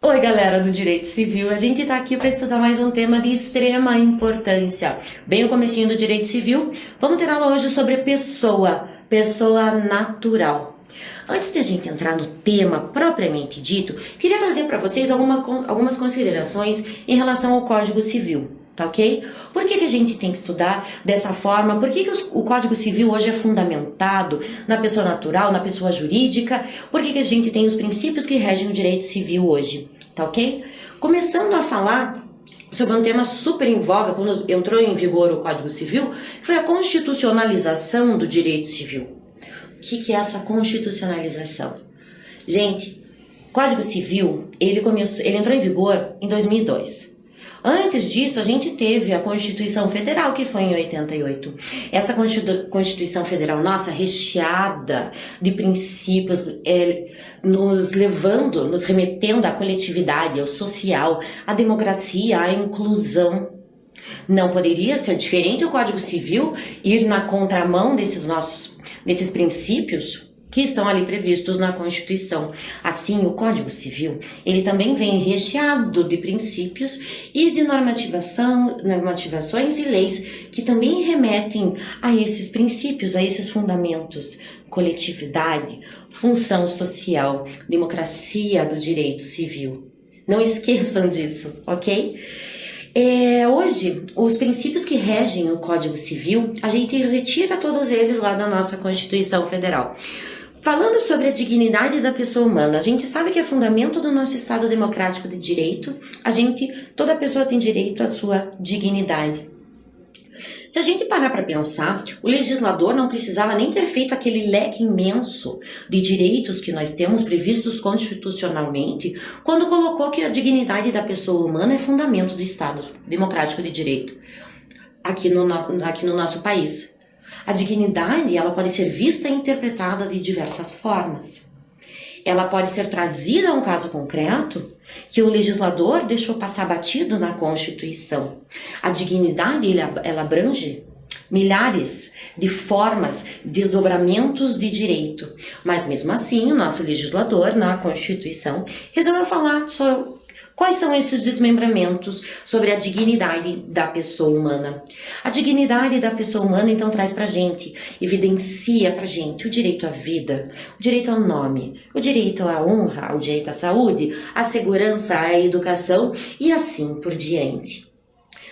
Oi, galera do Direito Civil, a gente está aqui para estudar mais um tema de extrema importância. Bem o comecinho do Direito Civil, vamos ter aula hoje sobre pessoa natural. Antes de a gente entrar no tema propriamente dito, queria trazer para vocês algumas considerações em relação ao Código Civil, tá ok? Por que a gente tem que estudar dessa forma? Por que o Código Civil hoje é fundamentado na pessoa natural, na pessoa jurídica? Por que a gente tem os princípios que regem o direito civil hoje, tá ok? Começando a falar sobre um tema super em voga quando entrou em vigor o Código Civil, que foi a constitucionalização do direito civil. O que é essa constitucionalização? Gente, o Código Civil, ele entrou em vigor em 2002. Antes disso, a gente teve a Constituição Federal, que foi em 88. Essa Constituição Federal, nossa, recheada de princípios, nos remetendo à coletividade, ao social, à democracia, à inclusão. Não poderia ser diferente o Código Civil ir na contramão desses princípios que estão ali previstos na Constituição. Assim, o Código Civil, ele também vem recheado de princípios e de normativações e leis que também remetem a esses princípios, a esses fundamentos: coletividade, função social, democracia do direito civil. Não esqueçam disso, ok? Hoje, os princípios que regem o Código Civil, a gente retira todos eles lá da nossa Constituição Federal. Falando sobre a dignidade da pessoa humana, a gente sabe que é fundamento do nosso Estado democrático de direito. Toda pessoa tem direito à sua dignidade. Se a gente parar para pensar, o legislador não precisava nem ter feito aquele leque imenso de direitos que nós temos previstos constitucionalmente, quando colocou que a dignidade da pessoa humana é fundamento do Estado democrático de direito aqui no nosso país. A dignidade, ela pode ser vista e interpretada de diversas formas. Ela pode ser trazida a um caso concreto que o legislador deixou passar batido na Constituição. A dignidade, ela abrange milhares de formas, desdobramentos de direito. Mas mesmo assim, o nosso legislador, na Constituição, resolveu falar sobre quais são esses desmembramentos sobre a dignidade da pessoa humana. A dignidade da pessoa humana, então, traz pra gente, evidencia pra gente o direito à vida, o direito ao nome, o direito à honra, o direito à saúde, à segurança, à educação e assim por diante.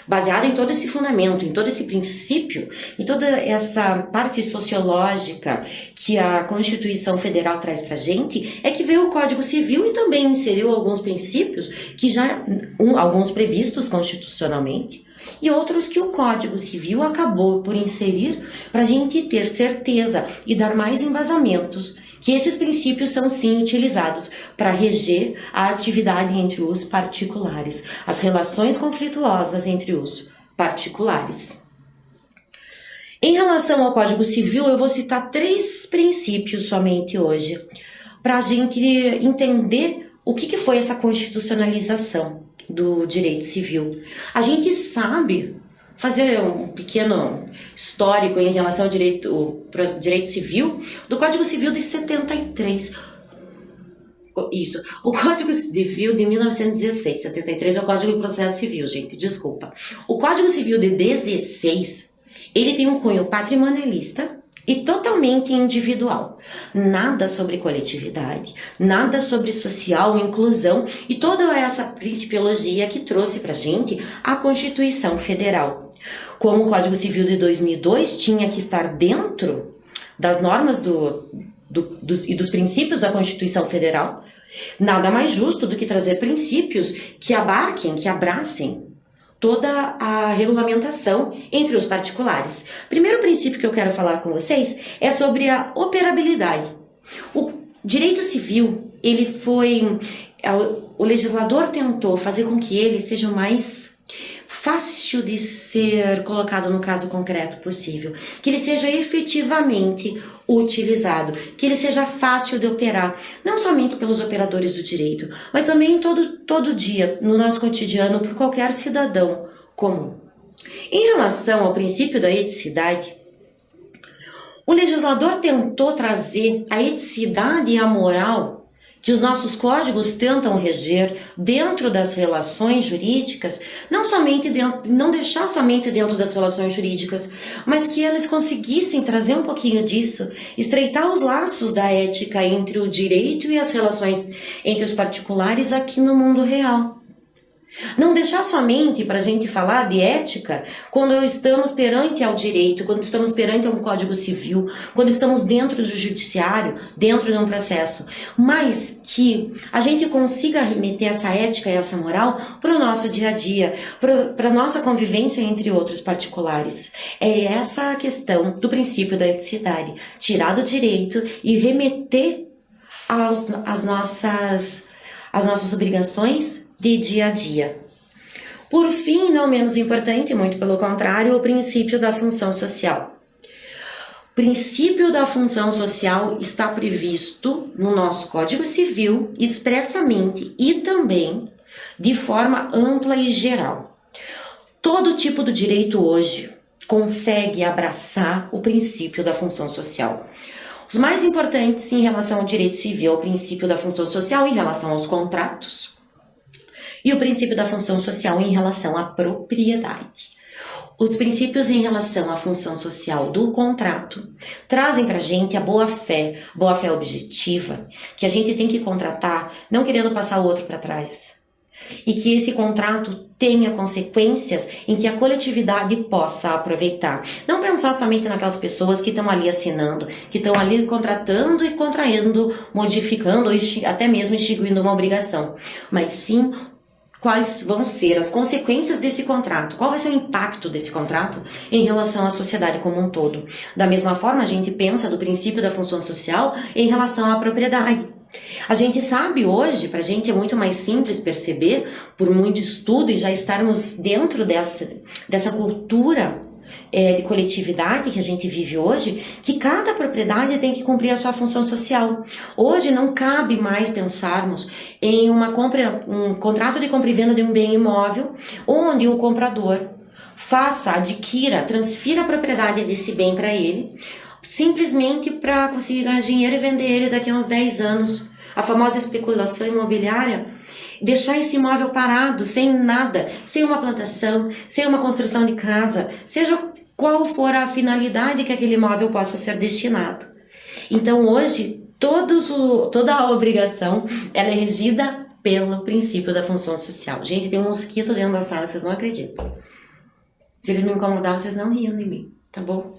Baseado em todo esse fundamento, em todo esse princípio, em toda essa parte sociológica que a Constituição Federal traz pra gente, é que veio o Código Civil e também inseriu alguns princípios que alguns previstos constitucionalmente e outros que o Código Civil acabou por inserir pra gente ter certeza e dar mais embasamentos que esses princípios são sim utilizados para reger a atividade entre os particulares, as relações conflituosas entre os particulares. Em relação ao Código Civil, eu vou citar 3 princípios somente hoje, para a gente entender o que foi essa constitucionalização do direito civil. A gente sabe fazer um pequeno histórico em relação ao direito civil, do Código Civil de 73. Isso, o Código Civil de 1916, 73 é o Código de Processo Civil, gente, desculpa. O Código Civil de 16, ele tem um cunho patrimonialista e totalmente individual. Nada sobre coletividade, nada sobre social, inclusão e toda essa principiologia que trouxe pra gente a Constituição Federal. Como o Código Civil de 2002 tinha que estar dentro das normas e dos princípios da Constituição Federal, nada mais justo do que trazer princípios que abarquem, que abracem toda a regulamentação entre os particulares. Primeiro princípio que eu quero falar com vocês é sobre a operabilidade. O direito civil, o legislador tentou fazer com que ele seja o mais fácil de ser colocado no caso concreto possível, que ele seja efetivamente utilizado, que ele seja fácil de operar, não somente pelos operadores do direito, mas também todo dia, no nosso cotidiano, por qualquer cidadão comum. Em relação ao princípio da eticidade, o legislador tentou trazer a eticidade e a moral que os nossos códigos tentam reger dentro das relações jurídicas, não deixar somente dentro das relações jurídicas, mas que eles conseguissem trazer um pouquinho disso, estreitar os laços da ética entre o direito e as relações entre os particulares aqui no mundo real. Não deixar somente para a gente falar de ética quando estamos perante ao direito, quando estamos perante a um código civil, quando estamos dentro do judiciário, dentro de um processo, mas que a gente consiga remeter essa ética e essa moral para o nosso dia a dia, para a nossa convivência entre outros particulares. É essa a questão do princípio da eticidade, tirar do direito e remeter às nossas obrigações de dia a dia. Por fim, não menos importante, muito pelo contrário, o princípio da função social. O princípio da função social está previsto no nosso Código Civil expressamente e também de forma ampla e geral. Todo tipo do direito hoje consegue abraçar o princípio da função social. Os mais importantes em relação ao direito civil é o princípio da função social em relação aos contratos, e o princípio da função social em relação à propriedade. Os princípios em relação à função social do contrato trazem para a gente a boa-fé objetiva, que a gente tem que contratar não querendo passar o outro para trás. E que esse contrato tenha consequências em que a coletividade possa aproveitar. Não pensar somente naquelas pessoas que estão ali assinando, que estão ali contratando e contraindo, modificando ou até mesmo instituindo uma obrigação, mas sim quais vão ser as consequências desse contrato, qual vai ser o impacto desse contrato em relação à sociedade como um todo. Da mesma forma, a gente pensa do princípio da função social em relação à propriedade. A gente sabe hoje, para a gente é muito mais simples perceber, por muito estudo e já estarmos dentro dessa cultura de coletividade que a gente vive hoje, que cada propriedade tem que cumprir a sua função social. Hoje não cabe mais pensarmos em um contrato de compra e venda de um bem imóvel, onde o comprador adquira, transfira a propriedade desse bem para ele, simplesmente para conseguir ganhar dinheiro e vender ele daqui a uns 10 anos. A famosa especulação imobiliária, deixar esse imóvel parado, sem nada, sem uma plantação, sem uma construção de casa, seja qual for a finalidade que aquele imóvel possa ser destinado. Então hoje, toda a obrigação ela é regida pelo princípio da função social. Gente, tem um mosquito dentro da sala, vocês não acreditam. Se eles me incomodar, vocês não riam de mim, tá bom?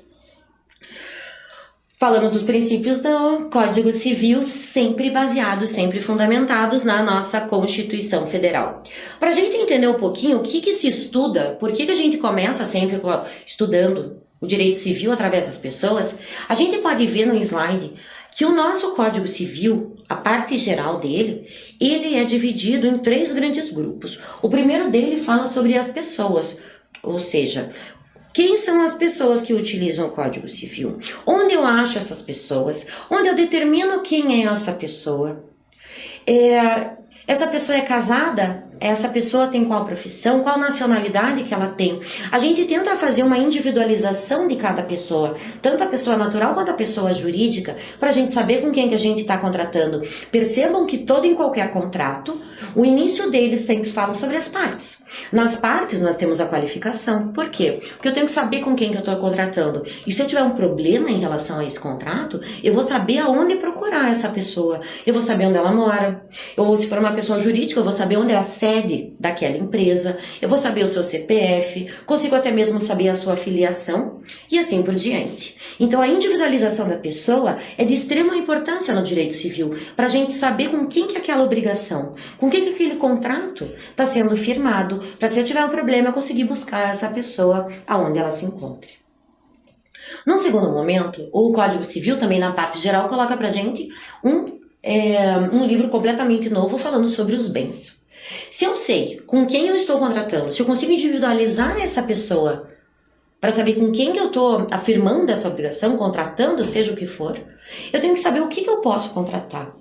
Falamos dos princípios do Código Civil, sempre baseados, sempre fundamentados na nossa Constituição Federal. Para a gente entender um pouquinho o que se estuda, por que a gente começa sempre estudando o direito civil através das pessoas, a gente pode ver no slide que o nosso Código Civil, a parte geral dele, ele é dividido em 3 grandes grupos. O primeiro dele fala sobre as pessoas, ou seja, quem são as pessoas que utilizam o Código Civil? Onde eu acho essas pessoas? Onde eu determino quem é essa pessoa? Essa pessoa é casada? Essa pessoa tem qual profissão? Qual nacionalidade que ela tem? A gente tenta fazer uma individualização de cada pessoa, tanto a pessoa natural quanto a pessoa jurídica, para a gente saber com quem que a gente está contratando. Percebam que todo e qualquer contrato, o início dele sempre fala sobre as partes. Nas partes nós temos a qualificação. Por quê? Porque eu tenho que saber com quem que eu estou contratando. E se eu tiver um problema em relação a esse contrato, eu vou saber aonde procurar essa pessoa. Eu vou saber onde ela mora. Ou se for uma pessoa jurídica, eu vou saber onde é a sede daquela empresa. Eu vou saber o seu CPF. Consigo até mesmo saber a sua filiação. E assim por diante. Então a individualização da pessoa é de extrema importância no direito civil. Para a gente saber com quem que é aquela obrigação. Com quem que aquele contrato está sendo firmado, para se eu tiver um problema eu conseguir buscar essa pessoa aonde ela se encontre. Num segundo momento, o Código Civil também na parte geral coloca para a gente um livro completamente novo falando sobre os bens. Se eu sei com quem eu estou contratando, se eu consigo individualizar essa pessoa para saber com quem que eu estou afirmando essa obrigação, contratando, seja o que for, eu tenho que saber o que eu posso contratar.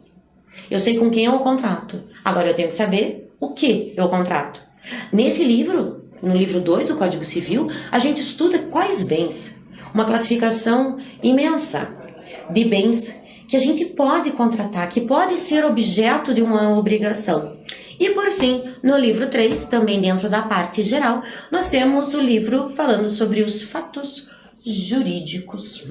Eu sei com quem eu contrato. Agora eu tenho que saber o que eu contrato. Nesse livro, no livro 2 do Código Civil, a gente estuda quais bens. Uma classificação imensa de bens que a gente pode contratar, que pode ser objeto de uma obrigação. E por fim, no livro 3, também dentro da parte geral, nós temos o livro falando sobre os fatos jurídicos.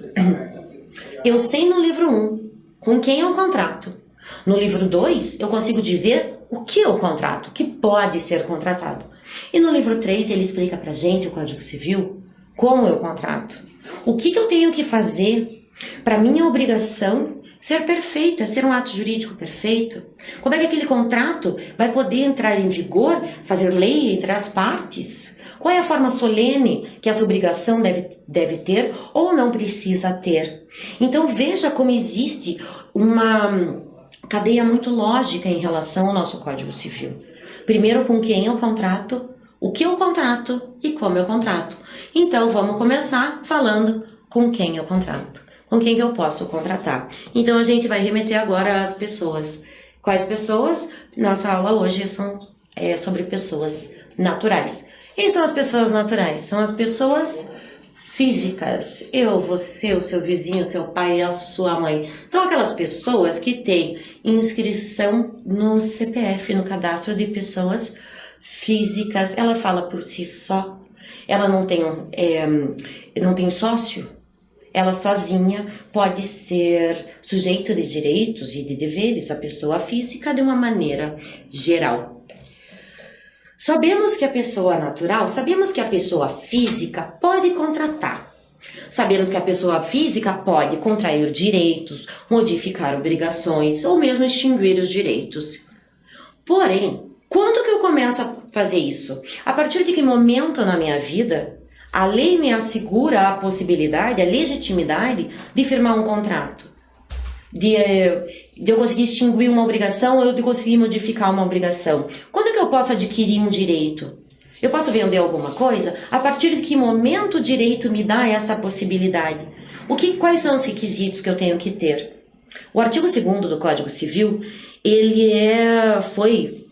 Eu sei no livro 1 com quem eu contrato. No livro 2, eu consigo dizer o que eu contrato, o que pode ser contratado. E no livro 3, ele explica pra gente, o Código Civil, como eu contrato. O que eu tenho que fazer para minha obrigação ser perfeita, ser um ato jurídico perfeito. Como é que aquele contrato vai poder entrar em vigor, fazer lei entre as partes? Qual é a forma solene que essa obrigação deve ter ou não precisa ter? Então veja como existe uma cadeia muito lógica em relação ao nosso Código Civil. Primeiro, com quem eu contrato, o que eu contrato e como eu contrato. Então vamos começar falando com quem eu contrato. Com quem que eu posso contratar. Então a gente vai remeter agora às pessoas. Quais pessoas? Nossa aula hoje é sobre pessoas naturais. Quem são as pessoas naturais? São as pessoas físicas. Eu, você, o seu vizinho, o seu pai e a sua mãe. São aquelas pessoas que têm inscrição no CPF, no cadastro de pessoas físicas. Ela fala por si só. Ela não tem sócio. Ela sozinha pode ser sujeito de direitos e de deveres, a pessoa física, de uma maneira geral. Sabemos que a pessoa natural, sabemos que a pessoa física pode contratar. Sabemos que a pessoa física pode contrair direitos, modificar obrigações ou mesmo extinguir os direitos. Porém, quando que eu começo a fazer isso? A partir de que momento na minha vida a lei me assegura a possibilidade, a legitimidade de firmar um contrato? De eu conseguir extinguir uma obrigação ou de conseguir modificar uma obrigação? Quando é que eu posso adquirir um direito? Eu posso vender alguma coisa? A partir de que momento o direito me dá essa possibilidade? Quais são os requisitos que eu tenho que ter? O artigo 2º do Código Civil, ele foi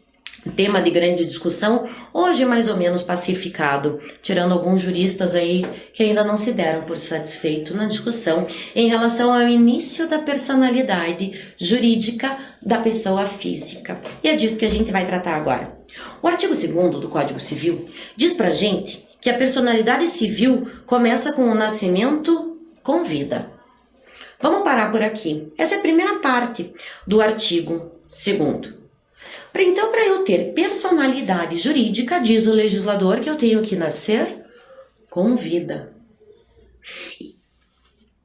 tema de grande discussão, hoje mais ou menos pacificado, tirando alguns juristas aí que ainda não se deram por satisfeito na discussão em relação ao início da personalidade jurídica da pessoa física. E é disso que a gente vai tratar agora. O artigo 2º do Código Civil diz pra gente que a personalidade civil começa com o nascimento com vida. Vamos parar por aqui. Essa é a primeira parte do artigo 2º. Então, para eu ter personalidade jurídica, diz o legislador que eu tenho que nascer com vida.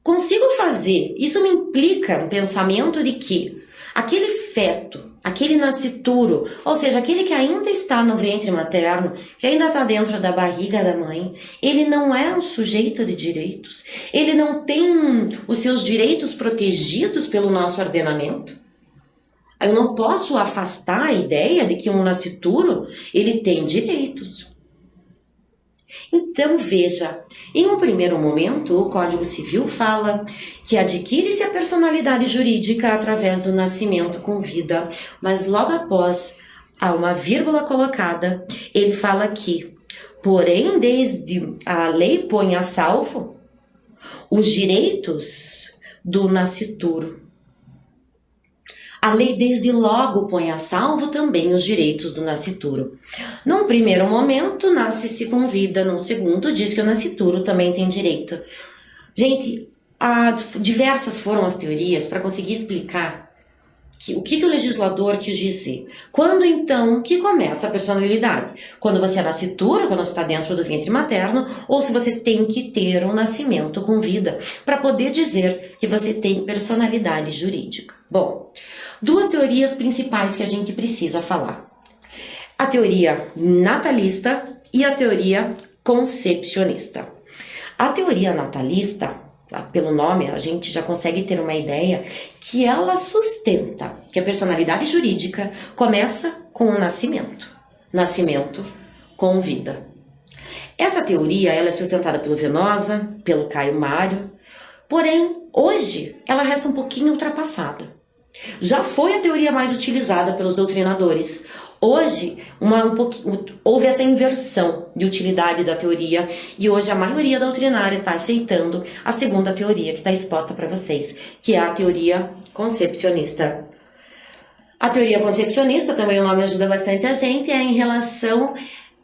Consigo fazer, isso me implica um pensamento de que aquele feto, aquele nascituro, ou seja, aquele que ainda está no ventre materno, que ainda está dentro da barriga da mãe, ele não é um sujeito de direitos, ele não tem os seus direitos protegidos pelo nosso ordenamento. Eu não posso afastar a ideia de que um nascituro, ele tem direitos. Então, veja, em um primeiro momento, o Código Civil fala que adquire-se a personalidade jurídica através do nascimento com vida, mas logo após, há uma vírgula colocada, ele fala que, porém, desde a lei põe a salvo os direitos do nascituro. A lei desde logo põe a salvo também os direitos do nascituro. Num primeiro momento, nasce-se com vida, num segundo, diz que o nascituro também tem direito. Gente, diversas foram as teorias para conseguir explicar o que o legislador quis dizer. Quando então que começa a personalidade? Quando você é nascituro, quando você está dentro do ventre materno, ou se você tem que ter um nascimento com vida, para poder dizer que você tem personalidade jurídica. Bom, duas teorias principais que a gente precisa falar. A teoria natalista e a teoria concepcionista. A teoria natalista, pelo nome, a gente já consegue ter uma ideia que ela sustenta que a personalidade jurídica começa com o nascimento. Nascimento com vida. Essa teoria ela é sustentada pelo Venosa, pelo Caio Mário, porém, hoje, ela resta um pouquinho ultrapassada. Já foi a teoria mais utilizada pelos doutrinadores. Hoje, houve essa inversão de utilidade da teoria e hoje a maioria doutrinária está aceitando a segunda teoria que está exposta para vocês, que é a teoria concepcionista. A teoria concepcionista, também o nome ajuda bastante a gente, é em relação...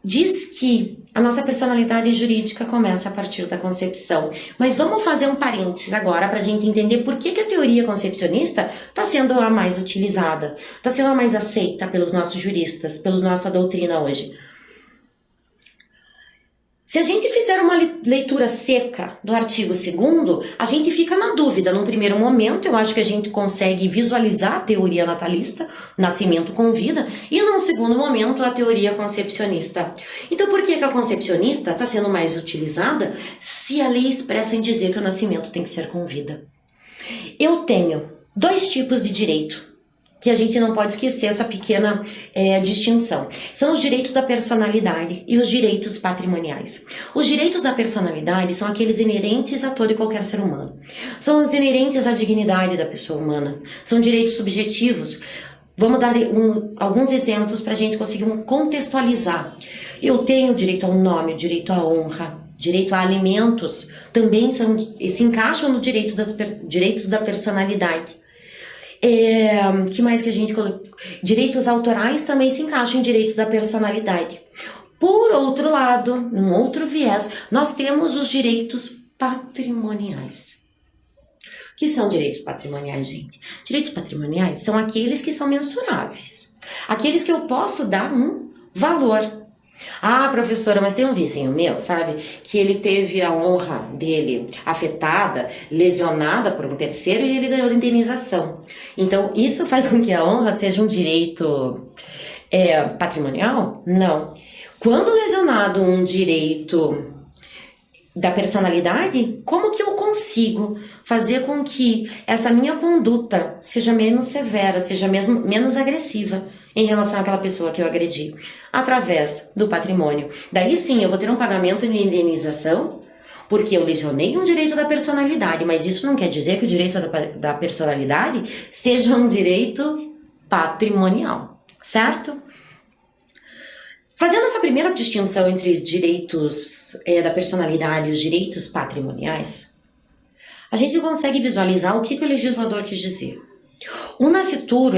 Diz que a nossa personalidade jurídica começa a partir da concepção. Mas vamos fazer um parênteses agora para a gente entender por que a teoria concepcionista está sendo a mais utilizada, está sendo a mais aceita pelos nossos juristas, pela nossa doutrina hoje. Se a gente fizer uma leitura seca do artigo 2º, a gente fica na dúvida. Num primeiro momento, eu acho que a gente consegue visualizar a teoria natalista, nascimento com vida, e num segundo momento, a teoria concepcionista. Então, por que a concepcionista está sendo mais utilizada se a lei expressa em dizer que o nascimento tem que ser com vida? Eu tenho 2 tipos de direito, que a gente não pode esquecer essa pequena distinção. São os direitos da personalidade e os direitos patrimoniais. Os direitos da personalidade são aqueles inerentes a todo e qualquer ser humano. São os inerentes à dignidade da pessoa humana. São direitos subjetivos. Vamos dar alguns exemplos para a gente conseguir contextualizar. Eu tenho direito ao nome, direito à honra, direito a alimentos, também se encaixam no direitos da personalidade. Que mais que a gente colocou? Direitos autorais também se encaixam em direitos da personalidade. Por outro lado, num outro viés, nós temos os direitos patrimoniais. O que são direitos patrimoniais, gente? Direitos patrimoniais são aqueles que são mensuráveis. Aqueles que eu posso dar um valor. Ah, professora, mas tem um vizinho meu, sabe, que ele teve a honra dele afetada, lesionada por um terceiro e ele ganhou indenização. Então, isso faz com que a honra seja um direito patrimonial? Não. Quando lesionado um direito da personalidade, como que eu consigo fazer com que essa minha conduta seja menos severa, seja menos agressiva em relação àquela pessoa que eu agredi? Através do patrimônio. Daí sim, eu vou ter um pagamento de indenização, porque eu lesionei um direito da personalidade, mas isso não quer dizer que o direito da personalidade seja um direito patrimonial, certo? Fazendo essa primeira distinção entre direitos da personalidade e os direitos patrimoniais, a gente consegue visualizar o que o legislador quis dizer. O nascituro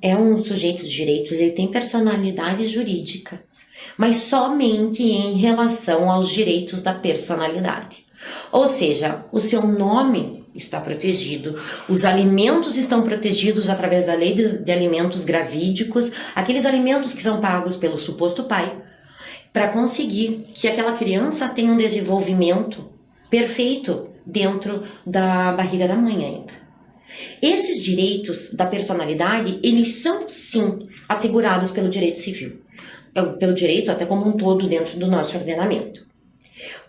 é um sujeito de direitos, ele tem personalidade jurídica, mas somente em relação aos direitos da personalidade. Ou seja, o seu nome está protegido, os alimentos estão protegidos através da lei de alimentos gravídicos, aqueles alimentos que são pagos pelo suposto pai, para conseguir que aquela criança tenha um desenvolvimento perfeito dentro da barriga da mãe ainda. Esses direitos da personalidade, eles são sim assegurados pelo direito civil, pelo direito até como um todo dentro do nosso ordenamento.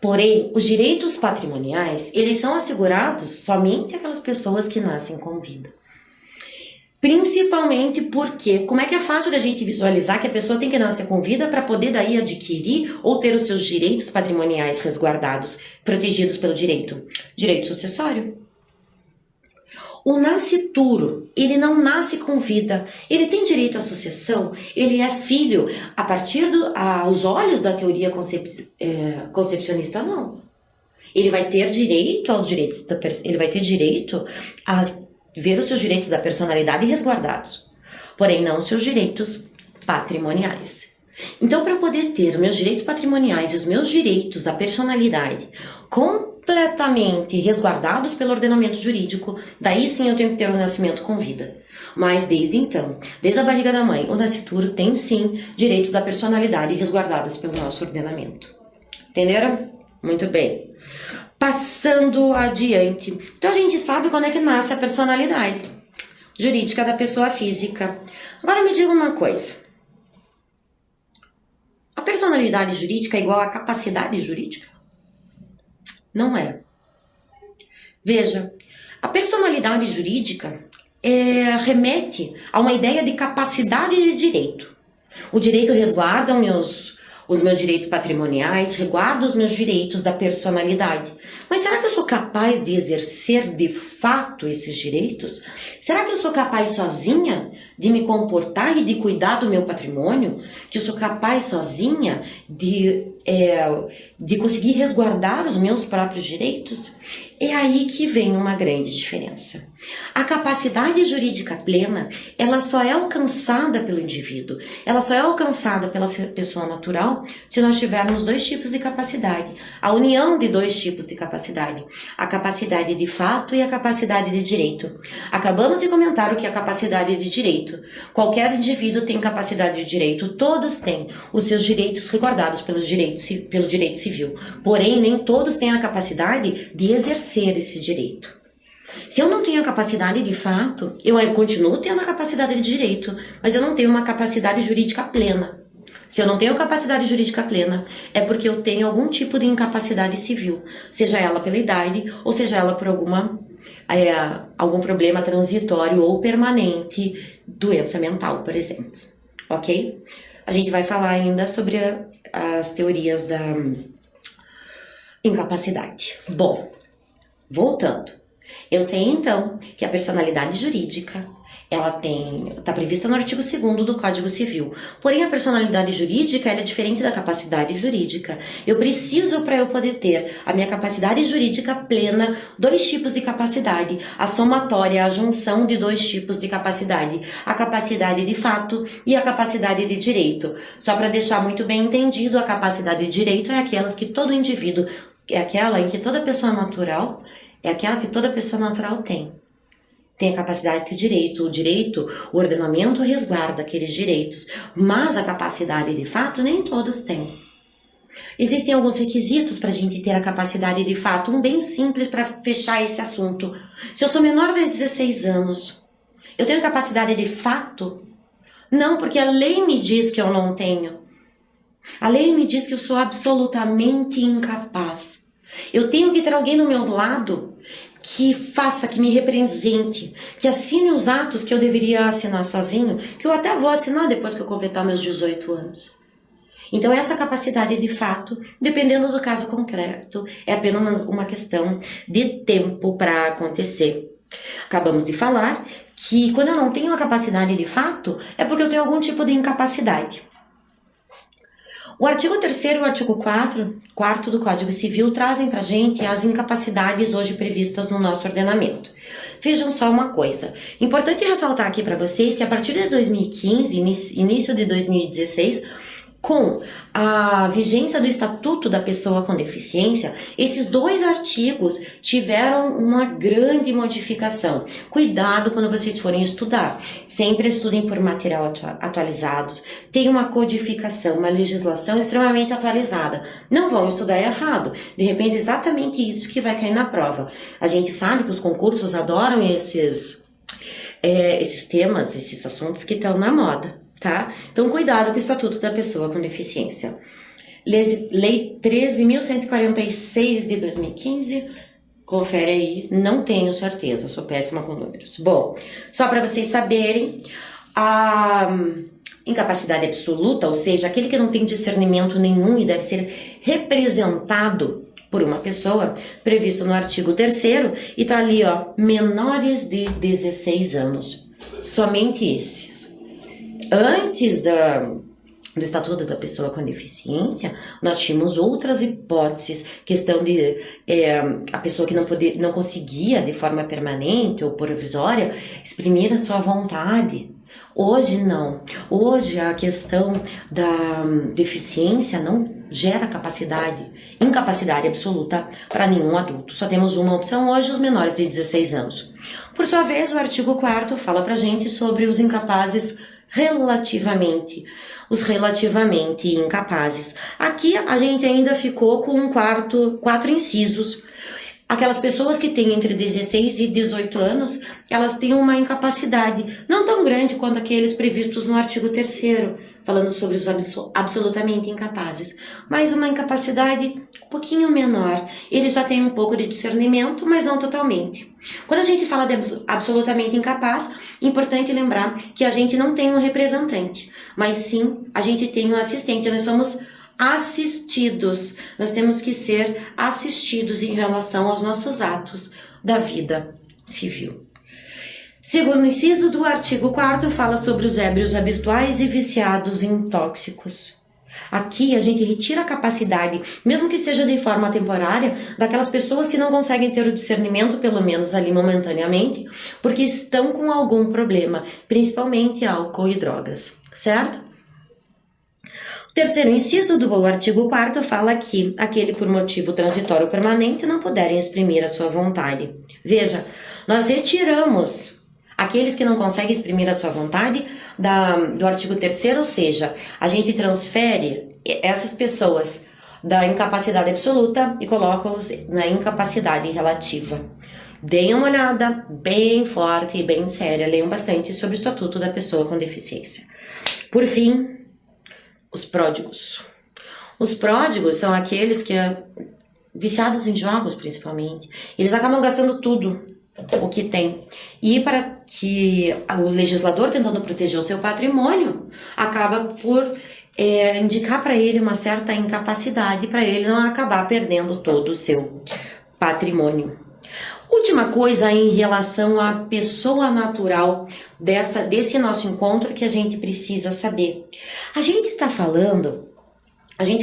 Porém, os direitos patrimoniais, eles são assegurados somente àquelas pessoas que nascem com vida. Principalmente porque, como é que é fácil da gente visualizar que a pessoa tem que nascer com vida para poder daí adquirir ou ter os seus direitos patrimoniais resguardados, protegidos pelo direito? Direito sucessório. O nascituro, ele não nasce com vida, ele tem direito à sucessão, ele é filho a partir aos olhos da teoria concepcionista, não. Ele vai ter direito aos direitos, ele vai ter direito a ver os seus direitos da personalidade resguardados, porém não os seus direitos patrimoniais. Então, para poder ter os meus direitos patrimoniais e os meus direitos da personalidade completamente resguardados pelo ordenamento jurídico, daí sim eu tenho que ter um nascimento com vida. Mas desde então, desde a barriga da mãe, o nascituro tem sim direitos da personalidade resguardados pelo nosso ordenamento. Entenderam? Muito bem. Passando adiante. Então a gente sabe quando é que nasce a personalidade jurídica da pessoa física. Agora me diga uma coisa. A personalidade jurídica é igual à capacidade jurídica? Não é. Veja, a personalidade jurídica remete a uma ideia de capacidade de direito. O direito resguarda os meus direitos patrimoniais, resguardo os meus direitos da personalidade. Mas será que eu sou capaz de exercer de fato esses direitos? Será que eu sou capaz sozinha de me comportar e de cuidar do meu patrimônio? Que eu sou capaz sozinha de conseguir resguardar os meus próprios direitos? É aí que vem uma grande diferença. A capacidade jurídica plena, ela só é alcançada pelo indivíduo, ela só é alcançada pela pessoa natural se nós tivermos dois tipos de capacidade, a união de dois tipos de capacidade, a capacidade de fato e a capacidade de direito. Acabamos de comentar o que é a capacidade de direito. Qualquer indivíduo tem capacidade de direito, todos têm os seus direitos resguardados pelo direito civil, porém nem todos têm a capacidade de exercer esse direito. Se eu não tenho a capacidade de fato, eu continuo tendo a capacidade de direito, mas eu não tenho uma capacidade jurídica plena. Se eu não tenho capacidade jurídica plena, é porque eu tenho algum tipo de incapacidade civil, seja ela pela idade ou seja ela por algum problema transitório ou permanente, doença mental, por exemplo. Ok? A gente vai falar ainda sobre as teorias da incapacidade. Bom, voltando. Eu sei, então, que a personalidade jurídica, ela está prevista no artigo 2º do Código Civil. Porém, a personalidade jurídica ela é diferente da capacidade jurídica. Eu preciso, para eu poder ter a minha capacidade jurídica plena, dois tipos de capacidade. A somatória, a junção de dois tipos de capacidade. A capacidade de fato e a capacidade de direito. Só para deixar muito bem entendido, a capacidade de direito é aquelas que todo indivíduo, é aquela em que toda pessoa natural... É aquela que toda pessoa natural tem. Tem a capacidade de ter direito. O ordenamento resguarda aqueles direitos. Mas a capacidade de fato, nem todas têm. Existem alguns requisitos para a gente ter a capacidade de fato. Um bem simples para fechar esse assunto. Se eu sou menor de 16 anos, eu tenho capacidade de fato? Não, porque a lei me diz que eu não tenho. A lei me diz que eu sou absolutamente incapaz. Eu tenho que ter alguém do meu lado que faça, que me represente, que assine os atos que eu deveria assinar sozinho, que eu até vou assinar depois que eu completar meus 18 anos. Então essa capacidade de fato, dependendo do caso concreto, é apenas uma questão de tempo para acontecer. Acabamos de falar que quando eu não tenho a capacidade de fato, é porque eu tenho algum tipo de incapacidade. O artigo 3º e o artigo 4º do Código Civil trazem para a gente as incapacidades hoje previstas no nosso ordenamento. Vejam só uma coisa, importante ressaltar aqui para vocês que a partir de 2015, início de 2016, com a vigência do Estatuto da Pessoa com Deficiência, esses dois artigos tiveram uma grande modificação. Cuidado quando vocês forem estudar. Sempre estudem por material atualizados. Tem uma codificação, uma legislação extremamente atualizada. Não vão estudar errado. De repente, exatamente isso que vai cair na prova. A gente sabe que os concursos adoram esses temas, esses assuntos que estão na moda. Tá? Então, cuidado com o Estatuto da Pessoa com Deficiência. Lei 13.146 de 2015, confere aí, não tenho certeza, sou péssima com números. Bom, só para vocês saberem, a incapacidade absoluta, ou seja, aquele que não tem discernimento nenhum e deve ser representado por uma pessoa, previsto no artigo 3º, e tá ali, ó, menores de 16 anos. Somente esse. Antes do Estatuto da Pessoa com Deficiência, nós tínhamos outras hipóteses, questão de a pessoa que não conseguia de forma permanente ou provisória exprimir a sua vontade. Hoje não. Hoje a questão da deficiência não gera incapacidade absoluta para nenhum adulto. Só temos uma opção hoje, os menores de 16 anos. Por sua vez, o artigo 4º fala pra gente sobre os incapazes os relativamente incapazes. Aqui a gente ainda ficou com quatro incisos. Aquelas pessoas que têm entre 16 e 18 anos, elas têm uma incapacidade não tão grande quanto aqueles previstos no artigo 3º, falando sobre os absolutamente incapazes, mas uma incapacidade um pouquinho menor. Eles já têm um pouco de discernimento, mas não totalmente. Quando a gente fala de absolutamente incapaz, é importante lembrar que a gente não tem um representante, mas sim a gente tem um assistente. Nós somos assistidos. Nós temos que ser assistidos em relação aos nossos atos da vida civil. Segundo inciso do artigo 4º, fala sobre os ébrios habituais e viciados em tóxicos. Aqui a gente retira a capacidade, mesmo que seja de forma temporária, daquelas pessoas que não conseguem ter o discernimento, pelo menos ali momentaneamente, porque estão com algum problema, principalmente álcool e drogas, certo? O terceiro inciso do artigo 4º fala que aquele por motivo transitório permanente não puderem exprimir a sua vontade. Veja, nós retiramos aqueles que não conseguem exprimir a sua vontade do artigo 3º, ou seja, a gente transfere essas pessoas da incapacidade absoluta e coloca-os na incapacidade relativa. Deem uma olhada bem forte e bem séria, leiam bastante sobre o Estatuto da Pessoa com Deficiência. Por fim, os pródigos. Os pródigos são aqueles que, viciados em jogos principalmente, eles acabam gastando tudo o que tem. E para que o legislador, tentando proteger o seu patrimônio, acaba por indicar para ele uma certa incapacidade, para ele não acabar perdendo todo o seu patrimônio. Última coisa em relação à pessoa natural desse nosso encontro que a gente precisa saber. A gente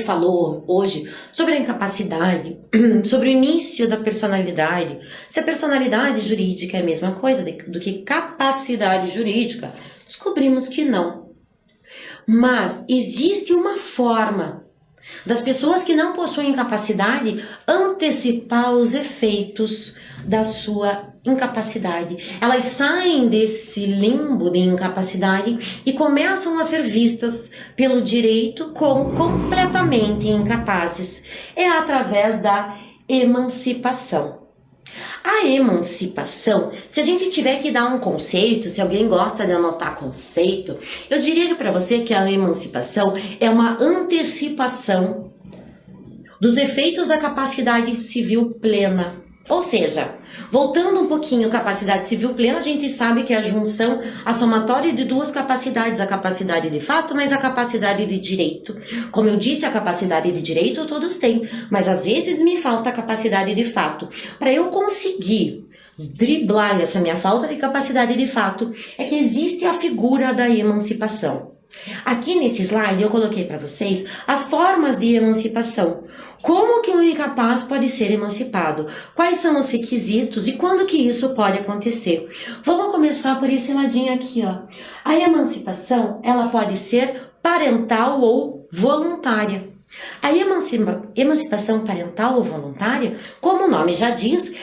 falou hoje sobre a incapacidade, sobre o início da personalidade. Se a personalidade jurídica é a mesma coisa do que capacidade jurídica, descobrimos que não. Mas existe uma forma das pessoas que não possuem capacidade antecipar os efeitos da sua incapacidade. Elas saem desse limbo de incapacidade e começam a ser vistas pelo direito como completamente incapazes. É através da emancipação. A emancipação, se a gente tiver que dar um conceito, se alguém gosta de anotar conceito, eu diria para você que a emancipação é uma antecipação dos efeitos da capacidade civil plena. Ou seja, voltando um pouquinho à capacidade civil plena, a gente sabe que é a junção, a somatória de duas capacidades, a capacidade de fato, mas a capacidade de direito. Como eu disse, a capacidade de direito todos têm, mas às vezes me falta a capacidade de fato. Para eu conseguir driblar essa minha falta de capacidade de fato, é que existe a figura da emancipação. Aqui nesse slide eu coloquei para vocês as formas de emancipação. Como que um incapaz pode ser emancipado? Quais são os requisitos e quando que isso pode acontecer? Vamos começar por esse ladinho aqui, ó. A emancipação, ela pode ser parental ou voluntária. A emancipação parental ou voluntária, como o nome já diz,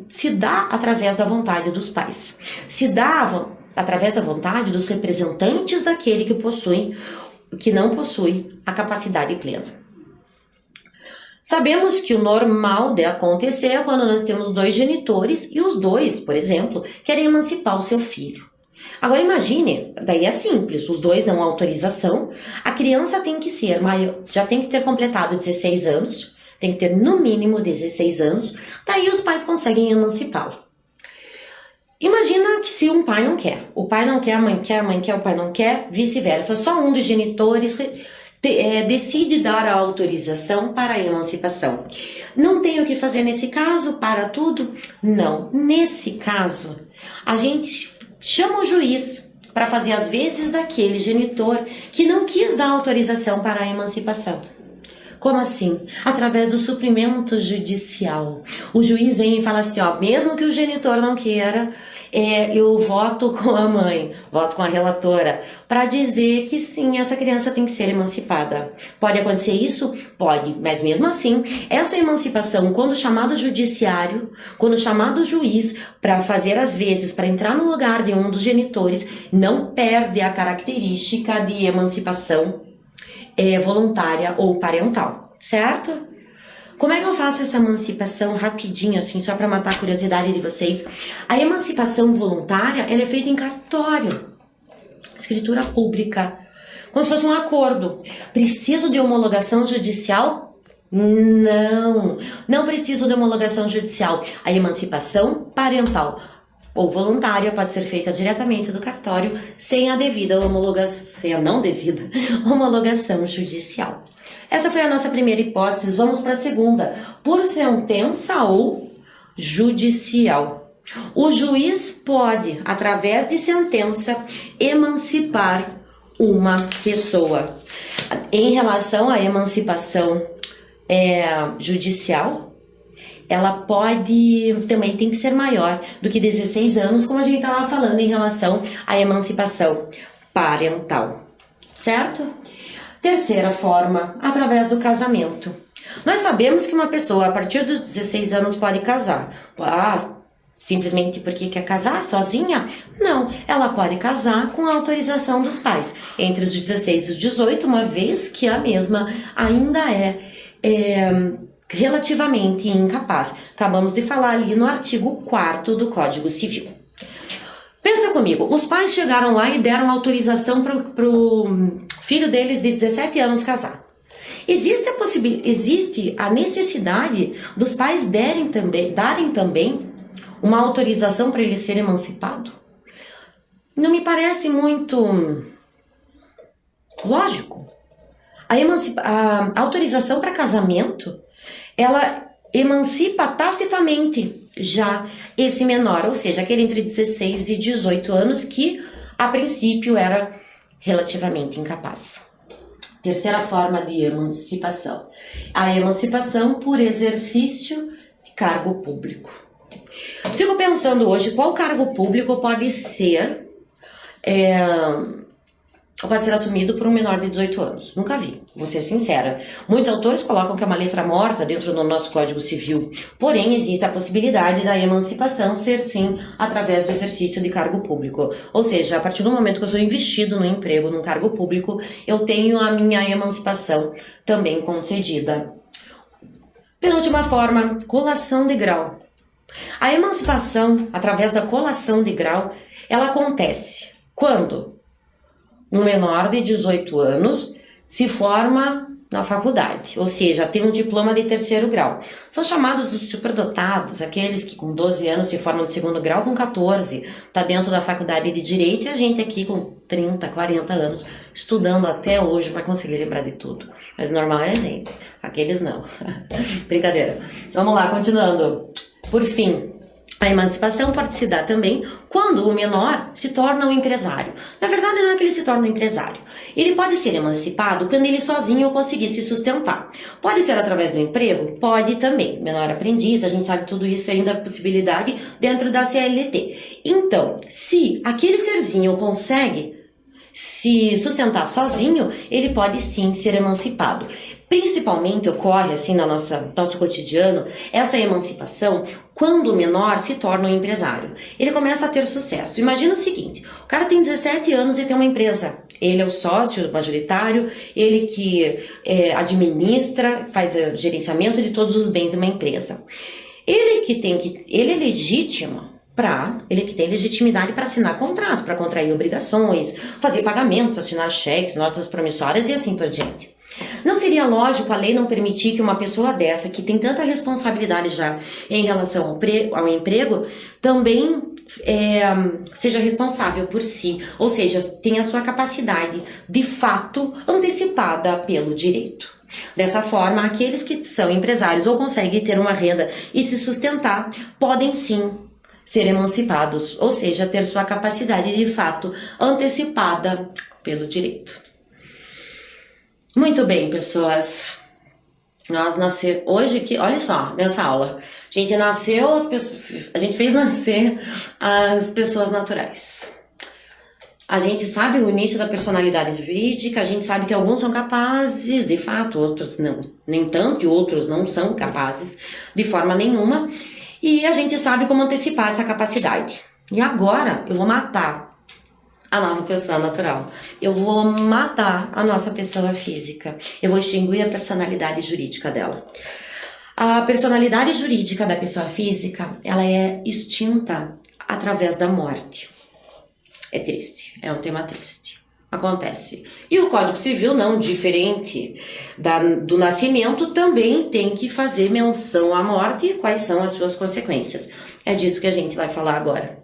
se dá através da vontade dos pais. Se dá através da vontade dos representantes daquele que não possui a capacidade plena. Sabemos que o normal de acontecer é quando nós temos dois genitores e os dois, por exemplo, querem emancipar o seu filho. Agora imagine, daí é simples, os dois dão autorização, a criança tem que ser maior, já tem que ter completado 16 anos, tem que ter no mínimo 16 anos, daí os pais conseguem emancipá-lo. Imagina que se um pai não quer, o pai não quer, a mãe quer, o pai não quer, vice-versa, só um dos genitores decide dar a autorização para a emancipação. Não tem o que fazer nesse caso, para tudo? Não. Nesse caso, a gente chama o juiz para fazer as vezes daquele genitor que não quis dar autorização para a emancipação. Como assim? Através do suprimento judicial. O juiz vem e fala assim, ó, mesmo que o genitor não queira, eu voto com a mãe, voto com a relatora, para dizer que sim, essa criança tem que ser emancipada. Pode acontecer isso? Pode, mas mesmo assim, essa emancipação, quando chamado judiciário, quando chamado juiz para fazer as vezes, para entrar no lugar de um dos genitores, não perde a característica de emancipação voluntária ou parental, certo? Como é que eu faço essa emancipação rapidinho, assim, só para matar a curiosidade de vocês? A emancipação voluntária, ela é feita em cartório, escritura pública, como se fosse um acordo. Preciso de homologação judicial? Não, não preciso de homologação judicial. A emancipação parental ou voluntária pode ser feita diretamente do cartório sem a devida homologação, sem a não devida homologação judicial. Essa foi a nossa primeira hipótese. Vamos para a segunda. Por sentença ou judicial. O juiz pode, através de sentença, emancipar uma pessoa. Em relação à emancipação judicial, ela pode, também tem que ser maior do que 16 anos, como a gente estava falando em relação à emancipação parental, certo? Terceira forma, através do casamento. Nós sabemos que uma pessoa, a partir dos 16 anos, pode casar. Simplesmente porque quer casar sozinha? Não, ela pode casar com a autorização dos pais, entre os 16 e os 18, uma vez que a mesma ainda é relativamente incapaz. Acabamos de falar ali no artigo 4º do Código Civil. Pensa comigo, os pais chegaram lá e deram autorização para o filho deles de 17 anos casar. Existe a necessidade dos pais darem também uma autorização para ele ser emancipado? Não me parece muito lógico. A autorização para casamento, ela emancipa tacitamente já esse menor, ou seja, aquele entre 16 e 18 anos que, a princípio, era relativamente incapaz. Terceira forma de emancipação. A emancipação por exercício de cargo público. Fico pensando hoje qual cargo público pode ser assumido por um menor de 18 anos. Nunca vi, vou ser sincera. Muitos autores colocam que é uma letra morta dentro do nosso Código Civil. Porém, existe a possibilidade da emancipação ser sim através do exercício de cargo público. Ou seja, a partir do momento que eu sou investido no emprego, num cargo público, eu tenho a minha emancipação também concedida. Penúltima forma, colação de grau. A emancipação, através da colação de grau, ela acontece quando um menor de 18 anos se forma na faculdade, ou seja, tem um diploma de 3º grau. São chamados os superdotados, aqueles que com 12 anos se formam de 2º grau, com 14 está dentro da faculdade de Direito, e a gente aqui com 30, 40 anos, estudando até hoje para conseguir lembrar de tudo. Mas normal é a gente, aqueles não. Brincadeira. Vamos lá, continuando. Por fim, a emancipação pode se dar também quando o menor se torna um empresário. Na verdade, não é que ele se torna um empresário. Ele pode ser emancipado quando ele sozinho conseguir se sustentar. Pode ser através do emprego? Pode também. Menor aprendiz, a gente sabe tudo isso ainda é possibilidade dentro da CLT. Então, se aquele serzinho consegue se sustentar sozinho, ele pode sim ser emancipado. Principalmente ocorre assim no nosso cotidiano essa emancipação quando o menor se torna um empresário. Ele começa a ter sucesso. Imagina o seguinte, o cara tem 17 anos e tem uma empresa. Ele é o sócio majoritário, ele que administra, faz o gerenciamento de todos os bens de uma empresa. Ele é legítimo. Ele que tem legitimidade para assinar contrato, para contrair obrigações, fazer pagamentos, assinar cheques, notas promissórias e assim por diante. Não seria lógico a lei não permitir que uma pessoa dessa, que tem tanta responsabilidade já em relação ao emprego, também seja responsável por si, ou seja, tenha a sua capacidade de fato antecipada pelo direito. Dessa forma, aqueles que são empresários ou conseguem ter uma renda e se sustentar, podem sim ser emancipados, ou seja, ter sua capacidade de fato antecipada pelo direito. Muito bem, pessoas. Nós nascemos hoje aqui, olha só, nessa aula. A gente fez nascer as pessoas naturais. A gente sabe o início da personalidade jurídica, a gente sabe que alguns são capazes, de fato, outros não, nem tanto, e outros não são capazes de forma nenhuma. E a gente sabe como antecipar essa capacidade. E agora eu vou matar a nossa pessoa natural. Eu vou matar a nossa pessoa física. Eu vou extinguir a personalidade jurídica dela. A personalidade jurídica da pessoa física, ela é extinta através da morte. É triste, é um tema triste. Acontece. E o Código Civil, não diferente do nascimento, também tem que fazer menção à morte e quais são as suas consequências. É disso que a gente vai falar agora.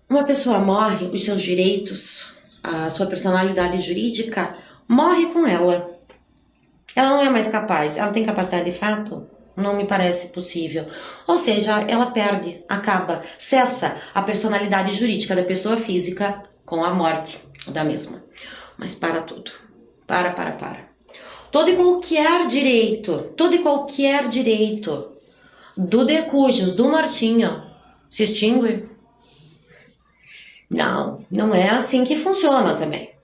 Uma pessoa morre, os seus direitos, a sua personalidade jurídica morre com ela. Ela não é mais capaz. Ela tem capacidade de fato? Não me parece possível. Ou seja, ela perde, acaba, cessa a personalidade jurídica da pessoa física com a morte da mesma. Mas para tudo. Para. Todo e qualquer direito do de cujos, do mortinho, se extingue? Não é assim que funciona também.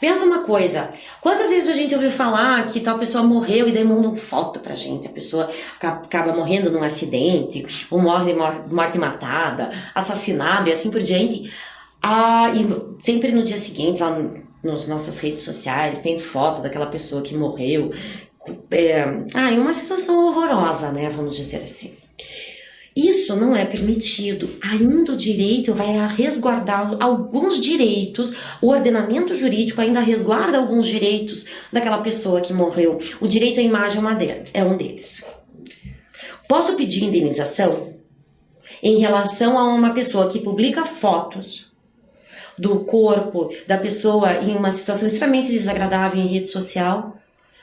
Pensa uma coisa, quantas vezes a gente ouviu falar que tal pessoa morreu e daí mandam foto pra gente, a pessoa acaba morrendo num acidente, ou morre de morte matada, assassinado e assim por diante. E sempre no dia seguinte, lá nas nossas redes sociais, tem foto daquela pessoa que morreu. Em uma situação horrorosa, né, vamos dizer assim. Isso não é permitido. Ainda o direito vai resguardar alguns direitos, o ordenamento jurídico ainda resguarda alguns direitos daquela pessoa que morreu. O direito à imagem é um deles. Posso pedir indenização em relação a uma pessoa que publica fotos do corpo da pessoa em uma situação extremamente desagradável em rede social,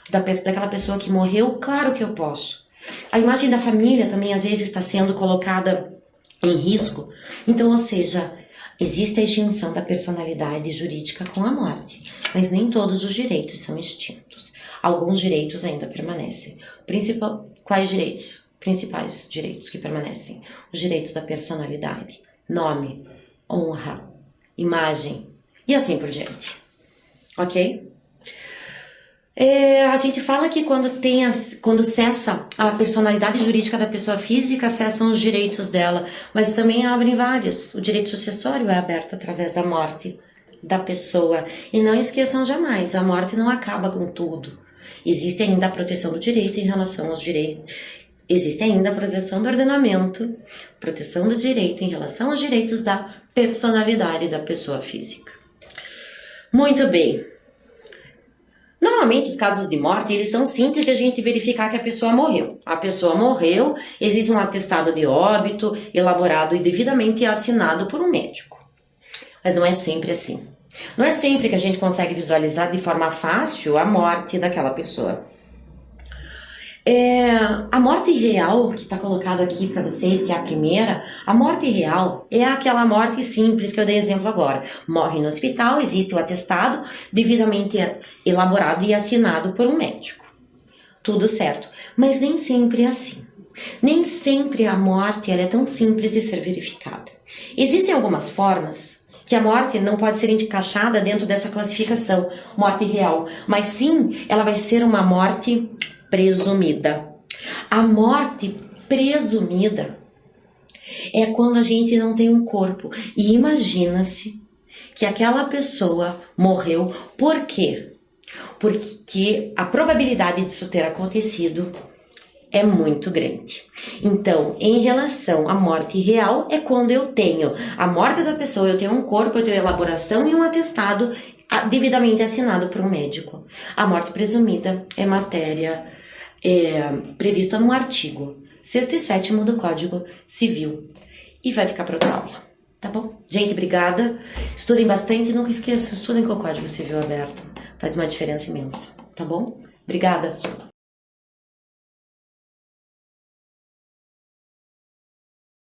daquela pessoa que morreu? Claro que eu posso. A imagem da família também às vezes está sendo colocada em risco. Então, ou seja, existe a extinção da personalidade jurídica com a morte, mas nem todos os direitos são extintos. Alguns direitos ainda permanecem. Quais direitos? Principais direitos que permanecem. Os direitos da personalidade, nome, honra, imagem e assim por diante. Ok? A gente fala que quando cessa a personalidade jurídica da pessoa física, cessam os direitos dela, mas também abrem vários. O direito sucessório é aberto através da morte da pessoa. E não esqueçam jamais, a morte não acaba com tudo. Existe ainda a proteção do direito em relação aos direitos. Existe ainda a proteção do ordenamento, proteção do direito em relação aos direitos da personalidade da pessoa física. Muito bem. Normalmente os casos de morte, eles são simples de a gente verificar que a pessoa morreu. A pessoa morreu, existe um atestado de óbito elaborado e devidamente assinado por um médico. Mas não é sempre assim. Não é sempre que a gente consegue visualizar de forma fácil a morte daquela pessoa. A morte real, que está colocado aqui para vocês, que é a primeira, a morte real é aquela morte simples que eu dei exemplo agora. Morre no hospital, existe o atestado devidamente elaborado e assinado por um médico. Tudo certo, mas nem sempre é assim. Nem sempre a morte ela é tão simples de ser verificada. Existem algumas formas que a morte não pode ser encaixada dentro dessa classificação, morte real, mas sim, ela vai ser uma morte presumida. A morte presumida é quando a gente não tem um corpo e imagina-se que aquela pessoa morreu. Por quê? Porque a probabilidade disso ter acontecido é muito grande. Então, em relação à morte real, é quando eu tenho a morte da pessoa, eu tenho um corpo, eu tenho elaboração e um atestado devidamente assinado por um médico. A morte presumida é matéria prevista no artigo 6º e 7º do Código Civil. E vai ficar para outra aula, tá bom? Gente, obrigada. Estudem bastante e nunca esqueçam, estudem com o Código Civil aberto. Faz uma diferença imensa, tá bom? Obrigada.